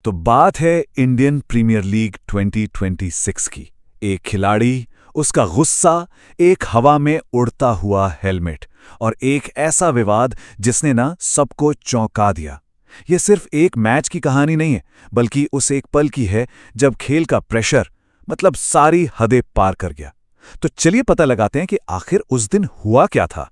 तो बात है इंडियन प्रीमियर लीग 2026 की। एक खिलाड़ी, उसका गुस्सा, एक हवा में उड़ता हुआ हेलमेट और एक ऐसा विवाद जिसने ना सबको चौंका दिया। ये सिर्फ एक मैच की कहानी नहीं है, बल्कि उस एक पल की है जब खेल का प्रेशर मतलब सारी हदें पार कर गया। तो चलिए पता लगाते हैं कि आखिर उस दिन हुआ क्या था।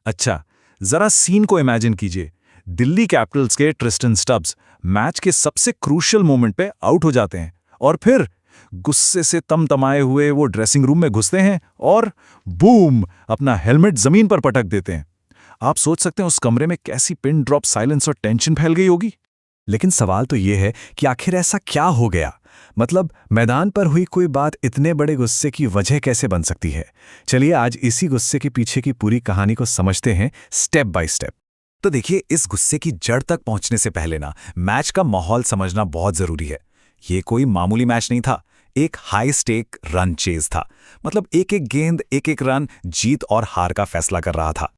अच्छा, जरा सीन को इमेजिन कीजिए। दिल्ली कैपिटल्स के ट्रिस्टन स्टब्स मैच के सबसे क्रूशियल मोमेंट पे आउट हो जाते हैं और फिर गुस्से से तमतमाए हुए वो ड्रेसिंग रूम में घुसते हैं और बूम, अपना हेलमेट जमीन पर पटक देते हैं। आप सोच सकते हैं उस कमरे में कैसी पिन ड्रॉप साइलेंस और टेंशन फैल गई होगी। लेकिन सवाल तो ये है कि आखिर ऐसा क्या हो गया? मतलब मैदान पर हुई कोई बात इतने बड़े गुस्से की वजह कैसे बन सकती है? चलिए आज इसी गुस्से के पीछे की पूरी कहानी को समझते हैं स्टेप बाय स्टेप। तो देखिए, इस गुस्से की जड़ तक पहुंचने से पहले ना मैच का माहौल समझना बहुत जरूरी है। ये कोई मामूली मैच नहीं था, एक हाई स्टेक रन चेज था। मतलब एक एक गेंद, एक एक रन जीत और हार का फैसला कर रहा था।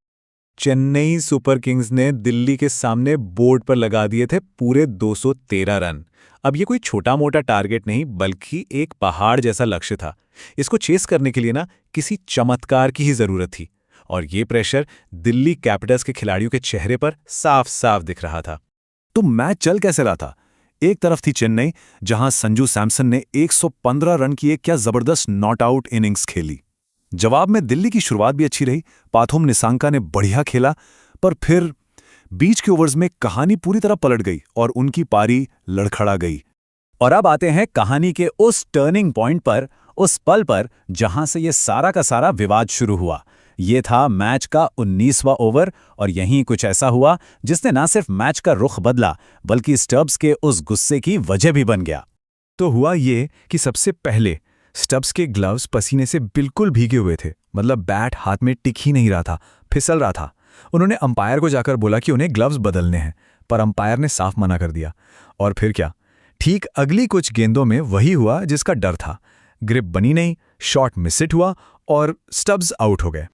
चेन्नई सुपर किंग्स ने दिल्ली के सामने बोर्ड पर लगा दिए थे पूरे 213 रन। अब ये कोई छोटा मोटा टारगेट नहीं, बल्कि एक पहाड़ जैसा लक्ष्य था। इसको चेस करने के लिए ना किसी चमत्कार की ही जरूरत थी, और ये प्रेशर दिल्ली कैपिटल्स के खिलाड़ियों के चेहरे पर साफ साफ दिख रहा था। तो मैच चल कैसे रहा था? एक तरफ थी चेन्नई, जहां संजू सैमसन ने 115 रन की एक क्या जबरदस्त नॉट आउट इनिंग्स खेली। जवाब में दिल्ली की शुरुआत भी अच्छी रही, पाथुम निसांका ने बढ़िया खेला, पर फिर बीच के ओवर्स में कहानी पूरी तरह पलट गई और उनकी पारी लड़खड़ा गई। और अब आते हैं कहानी के उस टर्निंग पॉइंट पर, उस पल पर जहां से ये सारा का सारा विवाद शुरू हुआ। ये था मैच का 19वां ओवर, और यहीं कुछ ऐसा हुआ जिसने ना सिर्फ मैच का रुख बदला, बल्कि स्टब्स के उस गुस्से की वजह भी बन गया। तो हुआ ये कि सबसे पहले स्टब्स के ग्लव्स पसीने से बिल्कुल भीगे हुए थे। मतलब बैट हाथ में टिक ही नहीं रहा था, फिसल रहा था। उन्होंने अंपायर को जाकर बोला कि उन्हें ग्लव्स बदलने हैं, पर अंपायर ने साफ मना कर दिया। और फिर क्या, ठीक अगली कुछ गेंदों में वही हुआ जिसका डर था। ग्रिप बनी नहीं, शॉट मिसहिट हुआ और स्टब्स आउट हो गए।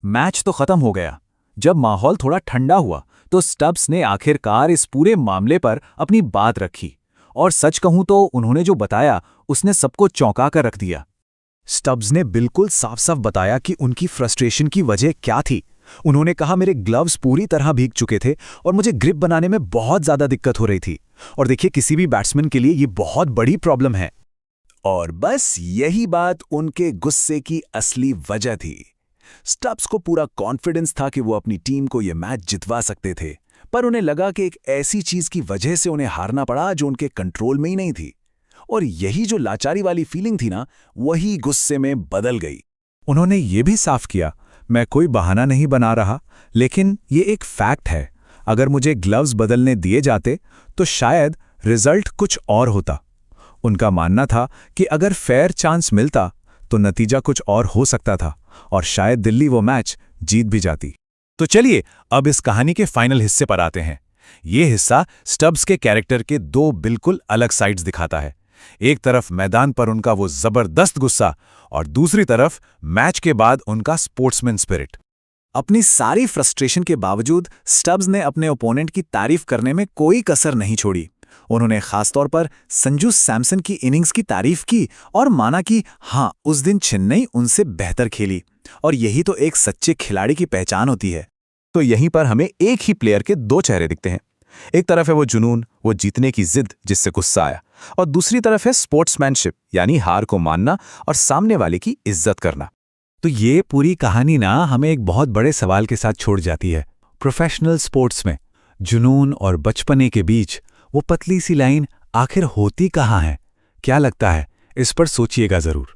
मैच तो खत्म हो गया। जब माहौल थोड़ा ठंडा हुआ तो स्टब्स ने आखिरकार इस पूरे मामले पर अपनी बात रखी, और सच कहूं तो उन्होंने जो बताया उसने सबको चौंका कर रख दिया। स्टब्स ने बिल्कुल साफ साफ बताया कि उनकी फ्रस्ट्रेशन की वजह क्या थी। उन्होंने कहा, मेरे ग्लव्स पूरी तरह भीग चुके थे और मुझे ग्रिप बनाने में बहुत ज्यादा दिक्कत हो रही थी। और देखिए, किसी भी बैट्समैन के लिए ये बहुत बड़ी प्रॉब्लम है। और बस यही बात उनके गुस्से की असली वजह थी। स्टब्स को पूरा कॉन्फिडेंस था कि वो अपनी टीम को ये मैच जितवा सकते थे, पर उन्हें लगा कि एक ऐसी चीज की वजह से उन्हें हारना पड़ा जो उनके कंट्रोल में ही नहीं थी। और यही जो लाचारी वाली फीलिंग थी ना, वही गुस्से में बदल गई। उन्होंने ये भी साफ किया, मैं कोई बहाना नहीं बना रहा, लेकिन ये एक फैक्ट है। अगर मुझे ग्लव्स बदलने दिए जाते तो शायद रिजल्ट कुछ और होता। उनका मानना था कि अगर फेयर चांस मिलता तो नतीजा कुछ और हो सकता था, और शायद दिल्ली वो मैच जीत भी जाती। तो चलिए अब इस कहानी के फाइनल हिस्से पर आते हैं। ये हिस्सा स्टब्स के कैरेक्टर के दो बिल्कुल अलग साइड्स दिखाता है। एक तरफ मैदान पर उनका वो जबरदस्त गुस्सा, और दूसरी तरफ मैच के बाद उनका स्पोर्ट्समैन स्पिरिट। अपनी सारी फ्रस्ट्रेशन के बावजूद स्टब्स ने अपने ओपोनेंट की तारीफ करने में कोई कसर नहीं छोड़ी। उन्होंने खासतौर पर संजू सैमसन की इनिंग्स की तारीफ की और माना कि हाँ, उस दिन चेन्नई उनसे बेहतर खेली, और यही तो एक सच्चे खिलाड़ी की पहचान होती है। तो यहीं पर हमें एक ही प्लेयर के दो चेहरे दिखते हैं। एक तरफ है वो जुनून, वो जीतने की जिद जिससे गुस्सा आया, और दूसरी तरफ है स्पोर्ट्समैनशिप, यानी हार को मानना और सामने वाले की इज्जत करना। तो ये पूरी कहानी ना हमें एक बहुत बड़े सवाल के साथ छोड़ जाती है। प्रोफेशनल स्पोर्ट्स में जुनून और बचपने के बीच वो पतली सी लाइन आखिर होती कहाँ है? क्या लगता है? इस पर सोचिएगा जरूर।